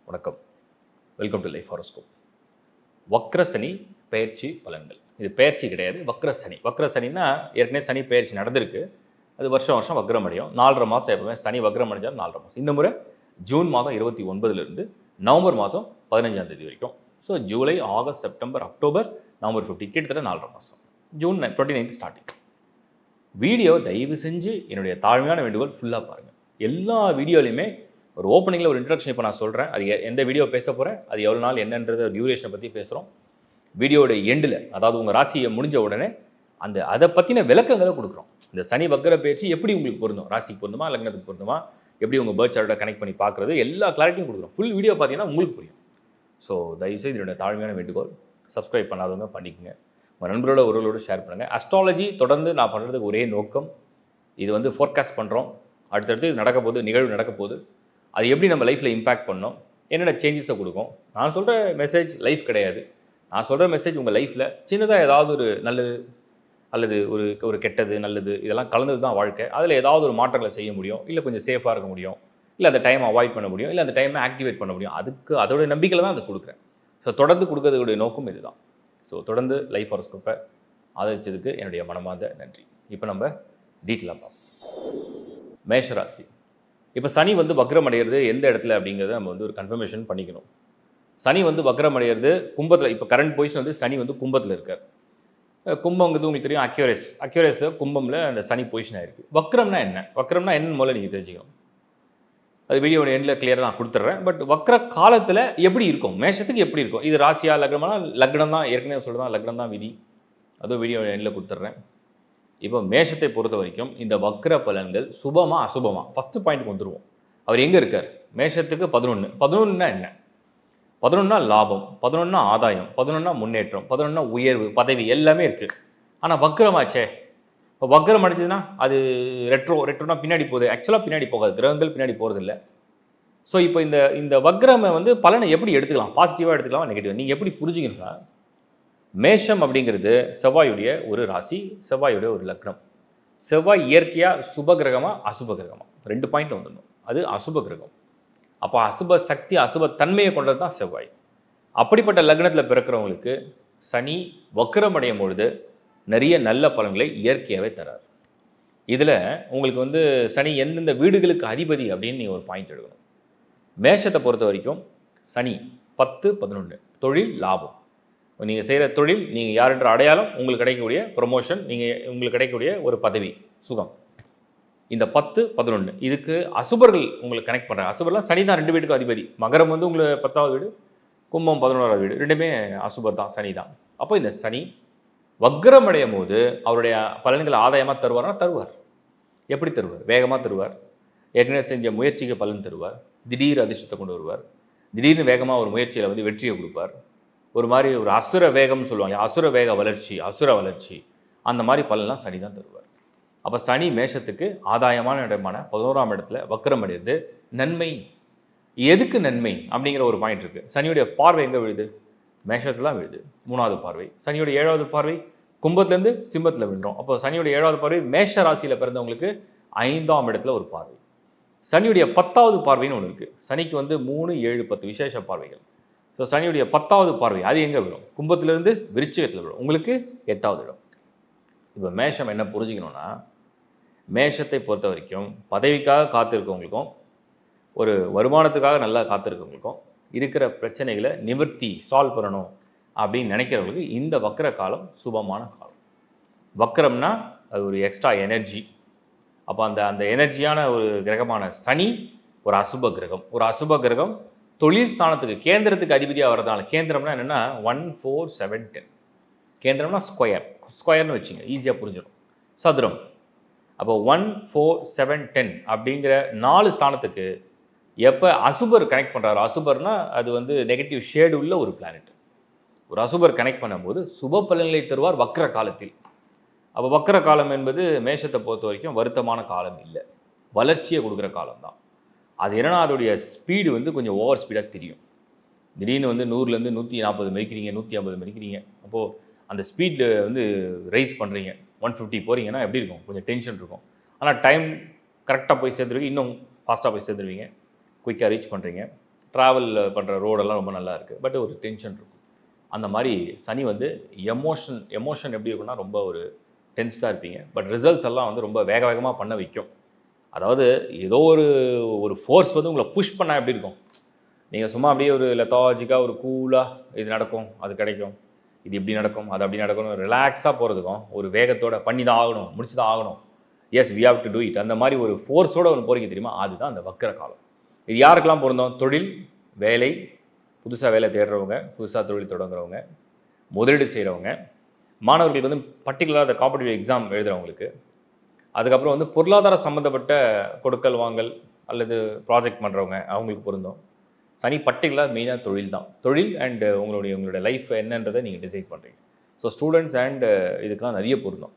வணக்கம். Welcome to Life Horoscope. வக்ரசனி பெயர்ச்சி பலன்கள். இது பெயர்ச்சி கிடையாது, வக்ரசனி. வக்ரசனின்னா ஏற்கனவே சனி பெயர்ச்சி நடந்திருக்கு. அது வருஷம் வருஷம் வக்ரம் அடையும். 4.5 மாதம் எப்பவுமே சனி வக்ரம் அடைஞ்சால் 4.5 மாதம். இந்த முறை ஜூன் மாதம் 29லிருந்து நவம்பர் மாதம் 15ஆம் தேதி வரைக்கும். So July, August, September, October, November 15 கிட்டத்தட்ட 4.5 மாதம். June 29 starting. வீடியோ தயவு செஞ்சு என்னுடைய தாழ்மையான வேண்டுகோள் ஃபுல்லாக பாருங்கள். எல்லா வீடியோலையுமே ஒரு ஓப்பனிங்கில் ஒரு இன்ட்ரடக்ஷன் இப்போ நான் சொல்கிறேன். அது எந்த வீடியோ பேச போகிறேன், அது எவ்வளோ நாள் என்னன்றது டியூரேஷனை பற்றி பேசுகிறோம். வீடியோட எண்டில், அதாவது உங்கள் ராசியை முடிஞ்ச உடனே அதை பற்றின விளக்கங்களை கொடுக்குறோம். இந்த சனி வக்கர பயிற்சி எப்படி உங்களுக்கு பொருந்தும், ராசிக்கு பொருந்துமா, லக்னத்துக்கு பொருந்துமா, எப்படி உங்கள் பேர்த் சார்ட்டை கனெக்ட் பண்ணி பார்க்குறது, எல்லா கிளாரிட்டியும் கொடுக்குறோம். ஃபுல் வீடியோ பார்த்தீங்கன்னா உங்களுக்கு புரியும். ஸோ தயவுசெய்து என்னோட தாழ்மையான வேண்டுகோள், சப்ஸ்கிரைப் பண்ணாதவங்க பண்ணிக்கோங்க. உங்கள் நண்பரோட உறவுகளோடு ஷேர் பண்ணுங்கள். அஸ்ட்ராலஜி தொடர்ந்து நான் பண்ணுறதுக்கு ஒரே நோக்கம், இது வந்து ஃபோர்காஸ்ட் பண்ணுறோம். அடுத்தடுத்து நடக்க போகுது, நிகழ்வு நடக்க போகுது. அது எப்படி நம்ம லைஃப்பில் இம்பேக்ட் பண்ணோம், என்னென்ன சேஞ்சஸை கொடுக்கும். நான் சொல்கிற மெசேஜ் லைஃப் கிடையாது. நான் சொல்கிற மெசேஜ் உங்கள் லைஃப்பில் சின்னதாக ஏதாவது ஒரு நல்லது அல்லது ஒரு கெட்டது நல்லது இதெல்லாம் கலந்தது தான் வாழ்க்கை. அதில் ஏதாவது ஒரு மாற்றங்களை செய்ய முடியும், இல்லை கொஞ்சம் சேஃபாக இருக்க முடியும், இல்லை அந்த டைமை அவாய்ட் பண்ண முடியும், இல்லை அந்த டைமை ஆக்டிவேட் பண்ண முடியும். அதோட நம்பிக்கையில் தான் அதை கொடுக்குறேன். ஸோ தொடர்ந்து கொடுக்கறதுடைய நோக்கம் இதுதான். ஸோ தொடர்ந்து லைஃப் ஹாரோஸ்கோப்பை ஆதரித்ததுக்கு என்னுடைய மனமார்ந்த நன்றி. இப்போ நம்ம டீட்டெயிலாக பார்ப்போம். மேஷராசி. இப்போ சனி வந்து வக்ரம் அடைகிறது எந்த இடத்துல அப்படிங்கிறத நம்ம வந்து ஒரு கன்ஃபர்மேஷன் பண்ணிக்கணும். சனி வந்து வக்ரம் அடைகிறது கும்பத்தில். இப்போ கரண்ட் பொசிஷன் வந்து சனி வந்து கும்பத்தில் இருக்கார். கும்பங்கிறது உங்களுக்கு தெரியும், அக்யூரஸில் கும்பமில் அந்த சனி பொசிஷன் ஆகிருக்கு. வக்ரம்னா என்ன, வக்ரம்னா என்னன்னு முதல்ல நீங்கள் தெரிஞ்சுக்கணும். அது வீடியோட எண்டில் கிளியராக நான் கொடுத்துட்றேன். பட் வக்ர காலத்தில் எப்படி இருக்கும், மேஷத்துக்கு எப்படி இருக்கும், இது ராசியா லக்னம்னா லக்னம் தான், ஏற்கனவே சொல்கிறதான் லக்னம் தான் விதி. அதுவும் வீடியோ எண்டில் கொடுத்துட்றேன். இப்போ மேஷத்தை பொறுத்த வரைக்கும் இந்த வக்ர பலன்கள் சுபமா அசுபமா, ஃபஸ்ட்டு பாயிண்ட்டுக்கு வந்துடுவோம். அவர் எங்கே இருக்கார், மேஷத்துக்கு 11. 11னா என்ன, 11னா லாபம், 11னா ஆதாயம், 11னா முன்னேற்றம், 11னா உயர்வு, பதவி எல்லாமே இருக்குது. ஆனால் வக்ரமாச்சே. இப்போ வக்ரம் அடிச்சதுன்னா அது ரெட்ரோனா பின்னாடி போகுது. ஆக்சுவலாக பின்னாடி போகாது, கிரகங்கள் பின்னாடி போகிறது இல்லை. ஸோ இப்போ இந்த வக்ரமை வந்து பலனை எப்படி எடுத்துக்கலாம், பாசிட்டிவாக எடுத்துக்கலாம், நெகட்டிவ் நீங்கள் எப்படி புரிஞ்சுக்கணும்னா, மேஷம் அப்படிங்கிறது செவ்வாயுடைய ஒரு ராசி, செவ்வாயுடைய ஒரு லக்னம். செவ்வாய் இயற்கையாக சுப கிரகமா அசுப கிரகமா, 2 பாயிண்ட் வந்துடணும். அது அசுப கிரகம். அப்போ அசுப சக்தி, அசுப தன்மையை கொண்டது தான் செவ்வாய். அப்படிப்பட்ட லக்னத்தில் பிறக்கிறவங்களுக்கு சனி வக்ரம் அடையும் பொழுது நிறைய நல்ல பலன்களை இயற்கையாகவே தரார். இதில் உங்களுக்கு வந்து சனி எந்தெந்த வீடுகளுக்கு அதிபதி அப்படின்னு நீங்கள் ஒரு பாயிண்ட் எடுக்கணும். மேஷத்தை பொறுத்த வரைக்கும் சனி 10, 11 தொழில் லாபம். நீங்கள் செய்கிற தொழில், நீங்கள் யார் என்ற அடையாளம், உங்களுக்கு கிடைக்கக்கூடிய ப்ரொமோஷன், உங்களுக்கு கிடைக்கக்கூடிய ஒரு பதவி, சுகம். இந்த 10, 11 இதுக்கு அசுபர்கள் உங்களுக்கு கனெக்ட் பண்ணுறாங்க. அசுபர்லாம் சனி தான் 2 வீட்டுக்கும் அதிபதி. மகரம் வந்து உங்களுக்கு 10வது வீடு, கும்பம் 11வது வீடு, ரெண்டுமே அசுபர் தான், சனி தான். அப்போ இந்த சனி வக்ரம் அடையும் போது அவருடைய பலன்கள் ஆதாயமாக தருவார்னா தருவார். எப்படி தருவார், வேகமாக தருவார். ஏற்கனவே செஞ்ச முயற்சிக்கு பலன் தருவார். திடீர் அதிர்ஷ்டத்தை கொண்டு வருவார். திடீர்னு வேகமாக ஒரு முயற்சியில் வந்து வெற்றியை கொடுப்பார். ஒரு மாதிரி ஒரு அசுர வேகம்னு சொல்லுவாங்க, அசுர வேக வளர்ச்சி, அசுர வளர்ச்சி, அந்த மாதிரி பலன்லாம் சனி தான் தருவார். அப்போ சனி மேஷத்துக்கு ஆதாயமான இடமான 11ஆம் இடத்துல வக்ரம் அடைகிறது நன்மை. எதுக்கு நன்மை அப்படிங்கிற ஒரு பாயிண்ட் இருக்குது. சனியுடைய பார்வை எங்கே விழுது, மேஷத்தில் தான் விழுது, 3வது பார்வை. சனியுடைய 7வது பார்வை கும்பத்துலேருந்து சிம்மத்தில் விழுந்தோம். அப்போ சனியுடைய 7வது பார்வை மேஷ ராசியில் பிறந்தவங்களுக்கு 5ஆம் இடத்துல ஒரு பார்வை. சனியுடைய 10வது பார்வைன்னு ஒன்று இருக்குது. சனிக்கு வந்து 3, 7, 10 விசேஷ பார்வைகள். ஸோ சனியுடைய 10வது பார்வை அது எங்கே விடும், கும்பத்திலிருந்து விருச்சிகத்தில் விடும், உங்களுக்கு 8வது இடம். இப்போ மேஷம் என்ன புரிஞ்சுக்கணுன்னா, மேஷத்தை பொறுத்த வரைக்கும் பதவிக்காக காத்திருக்கவங்களுக்கும் ஒரு வருமானத்துக்காக நல்லா காத்திருக்கவங்களுக்கும் இருக்கிற பிரச்சனைகளை நிவர்த்தி சால்வ் பண்ணணும் அப்படின்னு நினைக்கிறவங்களுக்கு இந்த வக்ர காலம் சுபமான காலம். வக்ரம்னா அது ஒரு எக்ஸ்ட்ரா எனர்ஜி. அப்போ அந்த எனர்ஜியான ஒரு கிரகமான சனி ஒரு அசுப கிரகம். ஒரு அசுப கிரகம் தொழில் ஸ்தானத்துக்கு, கேந்திரத்துக்கு அதிபதியாக வரதுனால, கேந்திரம்னா என்னென்னா 1, 4, 7, 10. கேந்திரம்னா ஸ்கொயர்னு வச்சுங்க, ஈஸியாக புரிஞ்சிடும், சதுரம். அப்போ 1, 4, 7, 10 அப்படிங்கிற 4 ஸ்தானத்துக்கு எப்போ அசுபர் கனெக்ட் பண்ணுறாரு, அசுபர்னா அது வந்து நெகட்டிவ் ஷேடு உள்ள ஒரு பிளானட். ஒரு அசுபர் கனெக்ட் பண்ணும்போது சுப பலன்களை தருவார் வக்ர காலத்தில். அப்போ வக்ர காலம் என்பது மேஷத்தை பொறுத்த வரைக்கும் வருத்தமான காலம் இல்லை, வளர்ச்சியை கொடுக்குற காலம்தான். அது என்னன்னா அதோடைய ஸ்பீடு வந்து கொஞ்சம் ஓவர் ஸ்பீடாக தெரியும். திடீர்னு வந்து 100லேருந்து 140 மதிக்கிறீங்க, 150 மதிக்கிறீங்க. அப்போது அந்த ஸ்பீடில் வந்து ரைஸ் பண்ணுறீங்க, 150 போகிறீங்கன்னா எப்படி இருக்கும், கொஞ்சம் டென்ஷன் இருக்கும். ஆனால் டைம் கரெக்டாக போய் சேர்ந்துருவீங்க, இன்னும் ஃபாஸ்ட்டாக போய் சேர்ந்துருவீங்க, குயிக்காக ரீச் பண்ணுறீங்க. ட்ராவல் பண்ணுற ரோடெல்லாம் ரொம்ப நல்லா இருக்குது, பட் ஒரு டென்ஷன் இருக்கும். அந்த மாதிரி சனி வந்து எமோஷன் எப்படி இருக்குன்னா ரொம்ப ஒரு டென்ஸ்டாக இருப்பீங்க, பட் ரிசல்ட்ஸ் எல்லாம் வந்து ரொம்ப வேக வேகமாக பண்ண வைக்கும். அதாவது ஏதோ ஒரு ஃபோர்ஸ் வந்து உங்களை புஷ் பண்ணால் எப்படி இருக்கும், நீங்கள் சும்மா அப்படியே ஒரு லெத்தாஜிக்காக ஒரு கூலாக இது நடக்கும் அது கிடைக்கும், இது இப்படி நடக்கும் அது அப்படி நடக்கணும் ரிலாக்ஸாக போகிறதுக்கும் ஒரு வேகத்தோட பண்ணி தான் ஆகணும் முடிச்சு தான் ஆகணும், yes we have to do it, அந்த மாதிரி ஒரு ஃபோர்ஸோடு ஒன்று போகிறீங்க தெரியுமா, அதுதான் அந்த வக்கர காலம். இது யாருக்கெல்லாம் பொருந்தோம், தொழில் வேலை, புதுசாக வேலை தேடுறவங்க, புதுசாக தொழில் தொடங்குறவங்க, முதலீடு செய்கிறவங்க, மாணவர்களுக்கு வந்து பர்டிகுலராக அந்த காம்படிட்டிவ் எக்ஸாம் எழுதுகிறவங்களுக்கு, அதுக்கப்புறம் வந்து பொருளாதார சம்மந்தப்பட்ட கொடுக்கல் வாங்கல் அல்லது ப்ராஜெக்ட் பண்ணுறவங்க அவங்களுக்கு பொருந்தோம். சனி பர்டிகுலர் மெயினாக தொழில் தான், தொழில் அண்டு உங்களுடைய லைஃப் என்னன்றதை நீங்கள் டிசைட் பண்ணுறீங்க. ஸோ ஸ்டூடெண்ட்ஸ் அண்ட் இதுக்கெலாம் நிறைய பொருந்தோம்.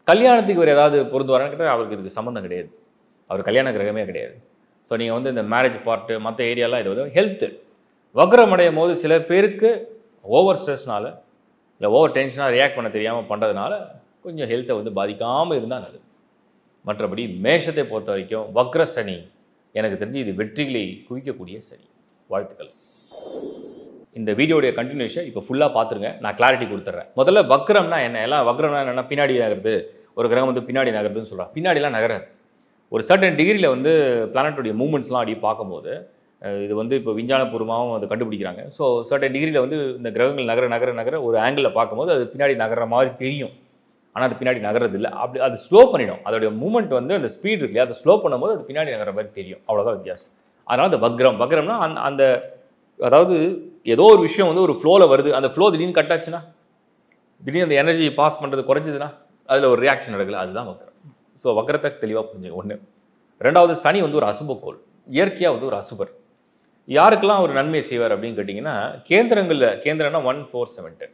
கல்யாணத்துக்கு ஒரு ஏதாவது பொருந்துவாரான்னு கேட்டால் அவருக்கு இதுக்கு சம்மந்தம் கிடையாது, அவர் கல்யாண கிரகமே கிடையாது. ஸோ நீங்கள் வந்து இந்த மேரேஜ் பார்ட்டு மற்ற ஏரியாலாம் இது வந்து ஹெல்த்து வக்ரம் அடையும் போது சில பேருக்கு ஓவர் ஸ்ட்ரெஸ்னால இல்லை ஓவர் டென்ஷனாக ரியாக்ட் பண்ண தெரியாமல் பண்ணுறதுனால கொஞ்சம் ஹெல்த்தை வந்து பாதிக்காமல் இருந்தால் நல்லது. மற்றபடி மேஷத்தை பொறுத்த வரைக்கும் வக்ர சனி எனக்கு தெரிஞ்சு இது வெற்றிகளை குவிக்கக்கூடிய சனி. வாழ்த்துக்கள். இந்த வீடியோடைய கண்டினியூஷன் இப்போ ஃபுல்லாக பார்த்துருங்க, நான் கிளாரிட்டி கொடுத்துட்றேன். முதல்ல வக்ரம்னா என்ன, எல்லாம் வக்ரம்னா என்னென்னா பின்னாடி நகருது, ஒரு கிரகம் வந்து பின்னாடி நகருதுன்னு சொல்கிறாங்க. பின்னாடிலாம் நகராது. ஒரு சர்டன் டிகிரியில் வந்து பிளானட்டுடைய மூவ்மெண்ட்ஸ்லாம் அப்படி பார்க்கும்போது இது வந்து இப்போ விஞ்ஞானபூர்வமாகவும் அதை கண்டுபிடிக்கிறாங்க. ஸோ சர்டன் டிகிரியில் வந்து இந்த கிரகங்கள் நகர நகர நகர ஒரு ஆங்கிளில் பார்க்கும்போது அது பின்னாடி நகர மாதிரி தெரியும், ஆனால் அது பின்னாடி நகரது இல்லை. அப்படி அது ஸ்லோ பண்ணிடும், அதோடைய மூவ்மெண்ட் வந்து அந்த ஸ்பீட் இருக்கு இல்லையா, அதை ஸ்லோ பண்ணும்போது அது பின்னாடி நகர மாதிரி தெரியும், அவ்வளோதான் வித்தியாசம். அதனால் அந்த வக்ரம்னா அந்த அதாவது ஏதோ ஒரு விஷயம் வந்து ஒரு ஃப்ளோவில் வருது, அந்த ஃப்ளோ திடீர்னு கட் ஆச்சுன்னா, திடீர்னு அந்த எனர்ஜி பாஸ் பண்ணுறது குறைஞ்சதுன்னா அதில் ஒரு ரியாக்ஷன் நடக்கல, அதுதான் வக்ரம். ஸோ வக்ரத்தை தெளிவாக புரிஞ்சுங்க. ஒன்று. ரெண்டாவது, சனி வந்து ஒரு அசுபக்கோள், இயற்கையாக வந்து ஒரு அசுபர். யாருக்கெல்லாம் ஒரு நன்மை செய்வார் அப்படின்னு கேட்டிங்கன்னா, கேந்திரம்னா 1 4 7 10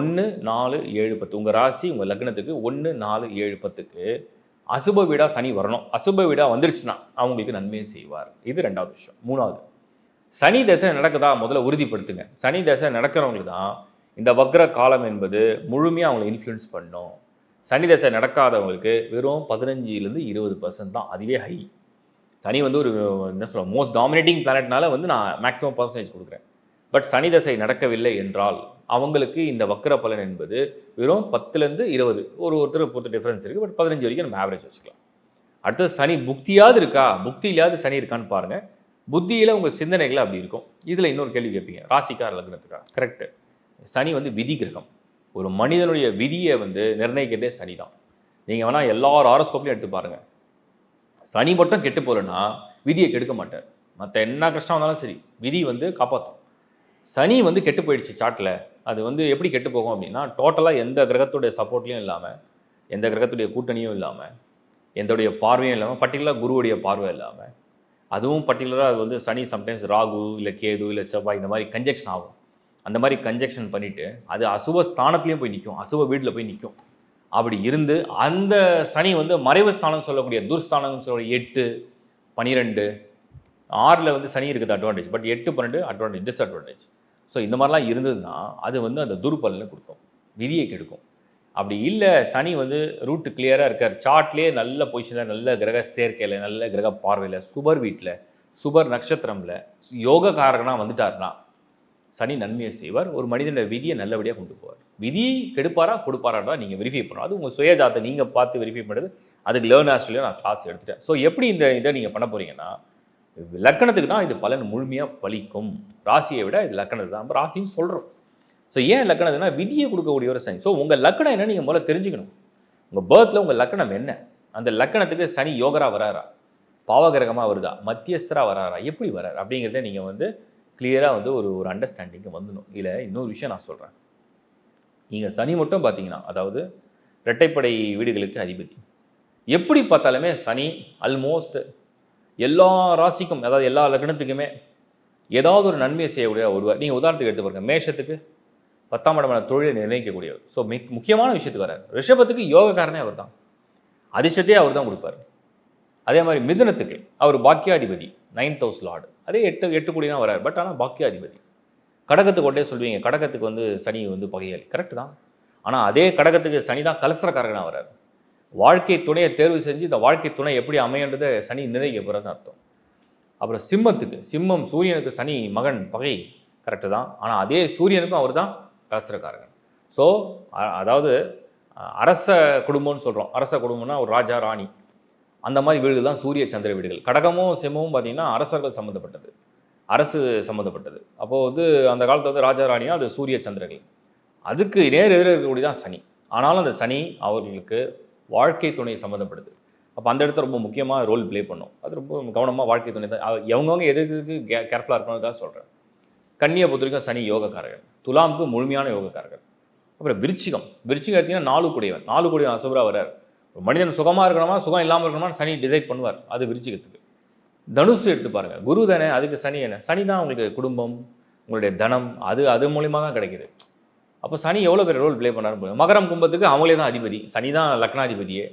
1 4 7 10 உங்கள் ராசி உங்கள் லக்னத்துக்கு 1 4 7 10க்கு அசுப வீடாக சனி வரணும். அசுப வீடாக வந்துருச்சுன்னா அவங்களுக்கு நன்மையை செய்வார். இது ரெண்டாவது விஷயம். மூணாவது, சனி தசை நடக்குதா முதல்ல உறுதிப்படுத்துங்க. சனி தசை நடக்கிறவங்களுக்கு தான் இந்த வக்ர காலம் என்பது முழுமையாக அவங்களை இன்ஃப்ளூயன்ஸ் பண்ணும். சனி தசை நடக்காதவங்களுக்கு வெறும் 15லேருந்து 20% தான், அதுவே ஹை. சனி வந்து ஒரு என்ன சொல்ல மோஸ்ட் டாமினேட்டிங் பிளானட்னால வந்து நான் மேக்ஸிமம் பர்சன்டேஜ் கொடுக்குறேன். பட் சனி தசை நடக்கவில்லை என்றால் அவங்களுக்கு இந்த வக்ர பலன் என்பது வெறும் 10லேருந்து 20, ஒருத்தர் பொறுத்த டிஃப்ரென்ஸ் இருக்குது, பட் 15 வரைக்கும் நம்ம ஆவரேஜ் வச்சுக்கலாம். அடுத்தது சனி புக்தியாவது இருக்கா, புக்தியிலாவது சனி இருக்கான்னு பாருங்கள். புத்தியில் உங்கள் சிந்தனைகள் அப்படி இருக்கும். இதில் இன்னொரு கேள்வி கேட்பீங்க, ராசிக்கார லக்னத்துக்கா? கரெக்டு. சனி வந்து விதி கிரகம். ஒரு மனிதனுடைய விதியை வந்து நிர்ணயிக்கிறதே சனி தான். நீங்கள் வேணால் எல்லார் ஹாரோஸ்கோப்லையும் எடுத்து பாருங்கள், சனி மட்டும் கெட்டு போகலன்னா விதியை கெடுக்க மாட்டார். மற்ற என்ன கஷ்டம் வந்தாலும் சரி விதி வந்து காப்பாற்றும். சனி வந்து கெட்டு போயிடுச்சு சாட்டில், அது வந்து எப்படி கெட்டு போகும் அப்படின்னா, டோட்டலாக எந்த கிரகத்துடைய சப்போர்ட்லையும் இல்லாமல், எந்த கிரகத்துடைய கூட்டணியும் இல்லாமல், எந்தோடைய பார்வையும் இல்லாமல், பர்டிகுலராக குருவுடைய பார்வை இல்லாமல், அதுவும் பர்டிகுலராக அது வந்து சனி சம்டைம்ஸ் ராகு இல்லை கேது இல்லை செவ்வாய் இந்த மாதிரி கன்ஜெக்ஷன் ஆகும். அந்த மாதிரி கன்ஜெக்ஷன் பண்ணிவிட்டு அது அசுப ஸ்தானத்துலேயும் போய் நிற்கும், அசுப வீட்டில் போய் நிற்கும். அப்படி இருந்து அந்த சனி வந்து மறைவு ஸ்தானம் சொல்லக்கூடிய துர்ஸ்தானம்னு சொல்லக்கூடிய 8 12 6ல் வந்து சனி இருக்குது advantage, but 8 12 advantage disadvantage. So இந்த மாதிரிலாம் இருந்ததுன்னா அது வந்து அந்த துர்பலனை கொடுக்கும், விதியை கெடுக்கும். அப்படி இல்லை சனி வந்து ரூட்டு கிளியராக இருக்கார், சார்ட்லேயே நல்ல பொசிஷனில், நல்ல கிரக சேர்க்கையில், நல்ல கிரக பார்வையில், சுபர் வீட்டில், சுபர் நட்சத்திரமில், யோக காரகனாக வந்துட்டார்னா சனி நன்மையை செய்வார். ஒரு மனிதனுடைய விதியை நல்லபடியாக கொண்டு போவார். விதி கெடுப்பாரா கொடுப்பாரா தான் நீங்கள் வெரிஃபை பண்ணணும். அது உங்கள் சுயஜாத்தை நீங்கள் பார்த்து வெரிஃபை பண்ணுறது. அதுக்கு லேர்ன் ஆஸ்ட்ரேலியா நான் கிளாஸ் எடுத்துட்டேன். ஸோ எப்படி இந்த இதை நீங்கள் பண்ண போகிறீங்கன்னா, லக்கணத்துக்கு தான் இது பலன் முழுமையாக பலிக்கும், ராசியை விட இது லக்கணத்துக்கு தான். நம்ம ராசின்னு சொல்கிறோம். ஸோ ஏன் லக்கணத்துனா விதியை கொடுக்கக்கூடிய ஒரு சனி. ஸோ உங்கள் லக்கணம் என்ன நீங்கள் முதல்ல தெரிஞ்சுக்கணும். உங்கள் பேர்த்தில் உங்கள் லக்கணம் என்ன, அந்த லக்கணத்துக்கு சனி யோகராக வராரா, பாவகிரகமாக வருதா, மத்தியஸ்தராக வராரா, எப்படி வரார் அப்படிங்கிறத நீங்கள் வந்து கிளியராக வந்து ஒரு அண்டர்ஸ்டாண்டிங்கு வந்துடும். இதில் இன்னொரு விஷயம் நான் சொல்கிறேன். நீங்கள் சனி மட்டும் பார்த்தீங்கன்னா, அதாவது இரட்டைப்படை வீடுகளுக்கு அதிபதி, எப்படி பார்த்தாலுமே சனி ஆல்மோஸ்ட் எல்லா ராசிக்கும், அதாவது எல்லா லக்னத்துக்குமே ஏதாவது ஒரு நன்மையை செய்யக்கூடிய ஒருவர். நீங்கள் உதாரணத்துக்கு எடுத்து பாருங்கள், மேஷத்துக்கு 10ஆம் இடமான தொழிலை நிர்ணயிக்கக்கூடியவர். ஸோ முக்கியமான விஷயத்துக்கு வரார். ரிஷபத்துக்கு யோகக்காரனே அவர் தான், அதிர்ஷ்டத்தையே அவர் தான் கொடுப்பார். அதே மாதிரி மிதுனத்துக்கு அவர் பாக்கியாதிபதி, 9th ஹவுஸ் லார்டு, அதே 8 கோடி தான் வரார், பட் ஆனால் பாக்கியாதிபதி. கடகத்துக்கு ஒட்டே சொல்வீங்க, கடகத்துக்கு வந்து சனி வந்து பகையாளி, கரெக்டு தான். ஆனால் அதே கடகத்துக்கு சனி தான் கலசரக்காரகனாக வரார். வாழ்க்கை துணையை தேர்வு செஞ்சு இந்த வாழ்க்கை துணை எப்படி அமையன்றதை சனி நிர்ணயிக்க போகிறதுன்னு அர்த்தம். அப்புறம் சிம்மத்துக்கு, சிம்மம் சூரியனுக்கு சனி மகன் பகை கரெக்டு தான். ஆனால் அதே சூரியனுக்கும் அவர் தான் கலசரக்காரகன். ஸோ அதாவது அரச குடும்பம்னு சொல்கிறோம். அரச குடும்பம்னா ஒரு ராஜா ராணி அந்த மாதிரி வீடுகள் தான் சூரிய சந்திர வீடுகள். கடகமும் சிம்மமும் பார்த்திங்கன்னா அரசர்கள் சம்மந்தப்பட்டது, அரசு சம்மந்தப்பட்டது. அப்போது வந்து அந்த காலத்தில் வந்து ராஜா ராணியாக அது சூரிய சந்திரர்கள். அதுக்கு நேர் எதிராக இருக்கக்கூடிய தான் சனி. ஆனாலும் அந்த சனி அவர்களுக்கு வாழ்க்கை துணை சம்மந்தப்படுது. அப்போ அந்த இடத்துல ரொம்ப முக்கியமாக ரோல் ப்ளே பண்ணும். அது ரொம்ப கவனமாக வாழ்க்கை துணை தான் எவங்கவங்க எதுக்கு கேர்ஃபுல்லாக இருக்கணுன்றதுக்காக சொல்கிறேன். கன்னியை பொறுத்த வரைக்கும் சனி யோகக்காரர்கள், துலாமுக்கு முழுமையான யோகக்காரர்கள். அப்புறம் விருச்சிகம் எடுத்திங்கன்னா 4 கூடியவன், 4 கூடியவன் அசுபராக வர்றார். ஒரு மனிதன் சுகமாக இருக்கணுமா சுகம் இல்லாமல் இருக்கணுமா சனி டிசைட் பண்ணுவார். அது விருச்சிகத்துக்கு. தனுசு எடுத்து பாருங்கள், குரு தானே, அதுக்கு சனி என்ன, சனி தான் உங்களுக்கு குடும்பம், உங்களுடைய தனம், அது மூலிமா தான் கிடைக்கிது. அப்போ சனி எவ்வளோ பேர் ரோல் ப்ளே பண்ணாரு. மகரம் கும்பத்துக்கு அவங்களே தான் அதிபதி, சனி தான் லக்னாதிபதியே.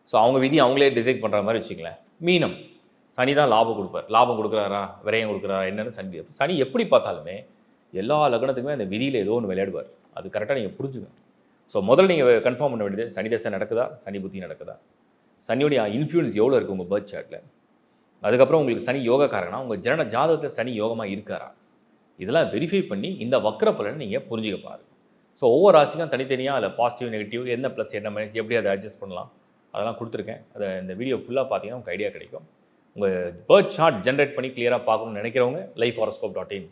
ஸோ அவங்க விதி அவங்களே டிசைட் பண்ணுற மாதிரி வச்சுக்கலேன். மீனம், சனி தான் லாபம் கொடுப்பார். லாபம் கொடுக்குறாரா விரயம் கொடுக்குறாரா என்னென்னு சனி எப்படி பார்த்தாலுமே எல்லா லக்னத்துக்குமே அந்த விதியில் ஏதோ ஒன்று விளையாடுவார். அது கரெக்டாக நீங்கள் புரிஞ்சுங்க. ஸோ முதல்ல நீங்கள் கன்ஃபார்ம் பண்ண வேண்டியது சனி தசை நடக்குதா, சனி புத்தி நடக்குதா, சனியோடைய இன்ஃப்ளூயன்ஸ் எவ்வளோ இருக்குது உங்கள் பர்த் சார்ட்டில். அதுக்கப்புறம் உங்களுக்கு சனி யோகக்காரனா உங்கள் ஜனன ஜாதகத்தில் சனி யோகமாக இருக்காரா, இதெல்லாம் வெரிஃபை பண்ணி இந்த வக்ர பலனை நீங்கள் புரிஞ்சுக்க பாருங்கள். ஸோ ஒவ்வொரு ராசிக்கும் தனித்தனியாக அதில் பாசிட்டிவ் நெகட்டிவ் என்ன ப்ளஸ் என்ன மைனஸ் எப்படி அதை அட்ஜஸ்ட் பண்ணலாம் அதெல்லாம் கொடுத்துருக்கேன். அதை இந்த வீடியோ ஃபுல்லாக பார்த்தீங்கன்னா உங்களுக்கு ஐடியா கிடைக்கும். உங்கள் பர்த் சார்ட் ஜென்ரேட் பண்ணி கிளியராக பார்க்கணும்னு நினைக்கிறவங்க lifehoroscope.in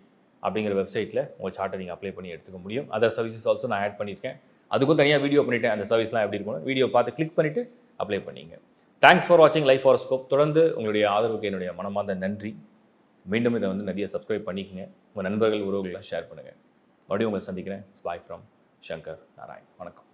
அப்படிங்கிற வெப்சைட்டில் உங்கள் சார்ட்டை நீங்கள் அப்ளை பண்ணி எடுத்துக்க முடியும். அதர் சர்வீசஸ் ஆல்சோ நான் ஆட் பண்ணியிருக்கேன். அதுக்கும் தனியாக வீடியோ பண்ணிவிட்டேன். அந்த சர்வீஸ்லாம் எப்படி இருக்கணும் வீடியோ பார்த்து கிளிக் பண்ணிவிட்டு அப்ளை பண்ணிங்க. தேங்க்ஸ் ஃபார் வாட்சிங் லைஃப் ஹாரோஸ்கோப். தொடர்ந்து உங்களுடைய ஆதரவுக்கு என்னுடைய மனமார்ந்த நன்றி. மீண்டும் இதை வந்து நிறைய சப்ஸ்கிரைப் பண்ணிக்கங்க. உங்கள் நண்பர்கள் உறவுகள்லாம் ஷேர் பண்ணுங்கள். மறுபடியும் உங்களை சந்திக்கிறேன். Bye from Shankar Narayan. வணக்கம்.